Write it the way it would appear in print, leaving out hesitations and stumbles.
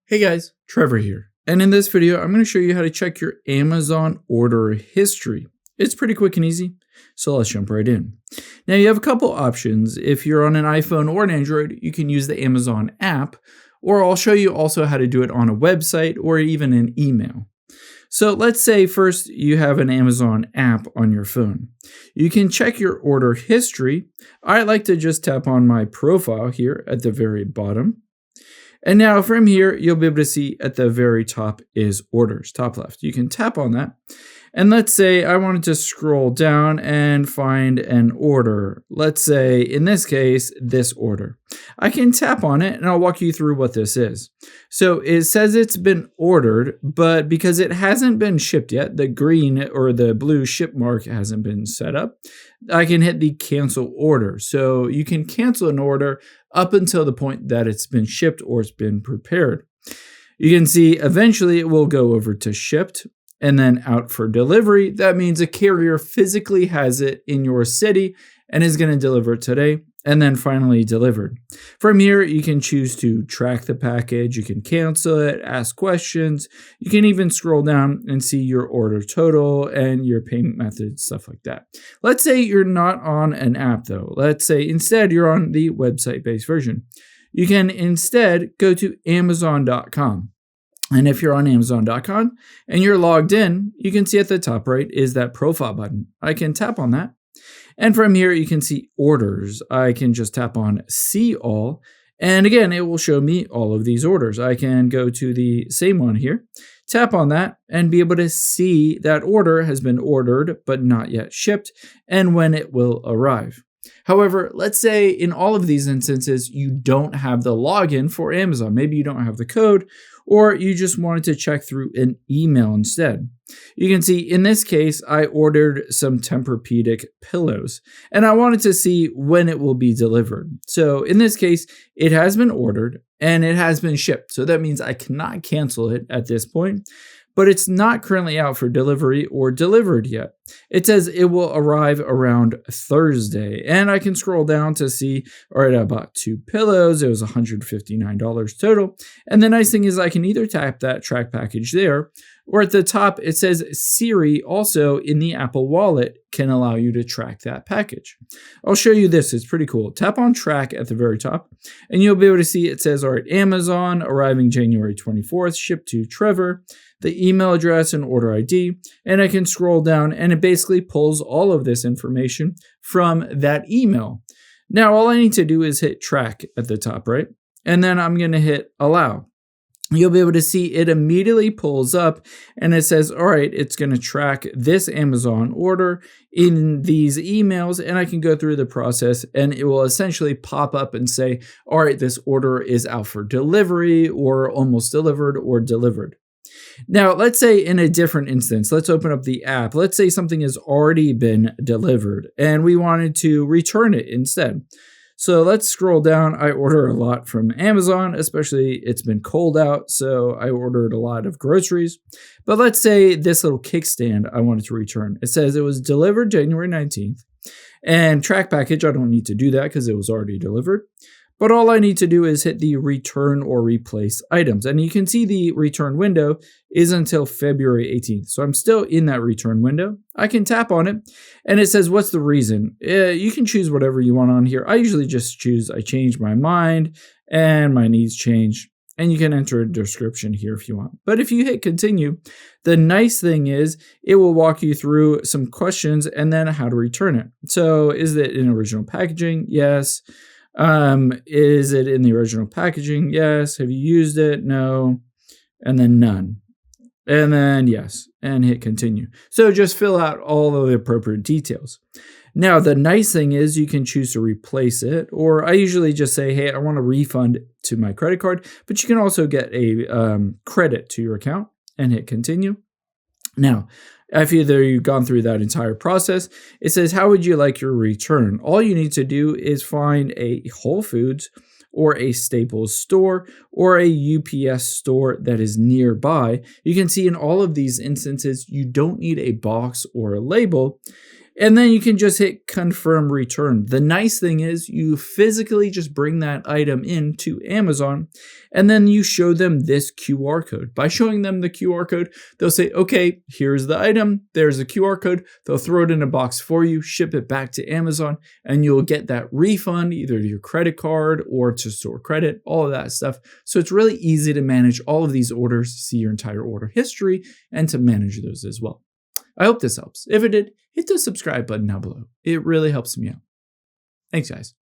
Hey guys, Trevor here. And in this video, I'm going to show you how to check your Amazon order history. It's pretty quick and easy, so let's jump right in. Now you have a couple options. If you're on an iPhone or an Android, you can use the Amazon app, or I'll show you also how to do it on a website or even an email. So let's say first you have an Amazon app on your phone. You can check your order history. I like to just tap on my profile here at the very bottom. And now from here, you'll be able to see at the very top is orders, top left. You can tap on that. And let's say I wanted to scroll down and find an order. Let's say, in this case, this order. I can tap on it and I'll walk you through what this is. So it says it's been ordered, but because it hasn't been shipped yet, the green or the blue ship mark hasn't been set up, I can hit the cancel order. So you can cancel an order up until the point that it's been shipped or it's been prepared. You can see eventually it will go over to shipped and then out for delivery. That means a carrier physically has it in your city and is going to deliver it today, and then finally delivered. From here, you can choose to track the package, you can cancel it, ask questions, you can even scroll down and see your order total and your payment method, stuff like that. Let's say you're not on an app though. Let's say instead you're on the website-based version. You can instead go to Amazon.com. And if you're on Amazon.com and you're logged in, you can see at the top right is that profile button. I can tap on that. And from here, you can see orders. I can just tap on see all. And again, it will show me all of these orders. I can go to the same one here, tap on that, and be able to see that order has been ordered, but not yet shipped, and when it will arrive. However, let's say in all of these instances, you don't have the login for Amazon. Maybe you don't have the code, or you just wanted to check through an email instead. You can see in this case, I ordered some Tempur-Pedic pillows, and I wanted to see when it will be delivered. So in this case, it has been ordered and it has been shipped. So that means I cannot cancel it at this point, but it's not currently out for delivery or delivered yet. It says it will arrive around Thursday, and I can scroll down to see, all right, I bought 2 pillows. It was $159 total. And the nice thing is I can either tap that track package there, or at the top, it says Siri also in the Apple Wallet can allow you to track that package. I'll show you this. It's pretty cool. Tap on track at the very top, and you'll be able to see it says, all right, Amazon, arriving January 24th, shipped to Trevor, the email address and order ID, and I can scroll down and it basically pulls all of this information from that email. Now, all I need to do is hit track at the top, right? And then I'm going to hit allow. You'll be able to see it immediately pulls up and it says, all right, it's going to track this Amazon order in these emails, and I can go through the process and it will essentially pop up and say, all right, this order is out for delivery or almost delivered or delivered. Now, let's say in a different instance, let's open up the app. Let's say something has already been delivered and we wanted to return it instead. So let's scroll down. I order a lot from Amazon, especially it's been cold out, so I ordered a lot of groceries. But let's say this little kickstand I wanted to return. It says it was delivered January 19th. And track package, I don't need to do that because it was already delivered. But all I need to do is hit the return or replace items. And you can see the return window is until February 18th. So I'm still in that return window. I can tap on it and it says, what's the reason? You can choose whatever you want on here. I usually just choose, I changed my mind and my needs change. And you can enter a description here if you want. But if you hit continue, the nice thing is it will walk you through some questions and then how to return it. So is it in original packaging? Yes. Is it in the original packaging? Yes. Have you used it? No. And then none. And then yes. And hit continue. So just fill out all of the appropriate details. Now, the nice thing is you can choose to replace it, or I usually just say, hey, I want a refund to my credit card, but you can also get a credit to your account and hit continue. Now, after you've gone through that entire process, it says, how would you like your return? All you need to do is find a Whole Foods or a Staples store or a UPS store that is nearby. You can see in all of these instances, you don't need a box or a label. And then you can just hit confirm return. The nice thing is you physically just bring that item into Amazon and then you show them this QR code. By showing them the QR code, they'll say, okay, here's the item. There's the QR code. They'll throw it in a box for you, ship it back to Amazon, and you'll get that refund either to your credit card or to store credit, all of that stuff. So it's really easy to manage all of these orders, see your entire order history, and to manage those as well. I hope this helps. If it did, hit the subscribe button down below. It really helps me out. Thanks, guys.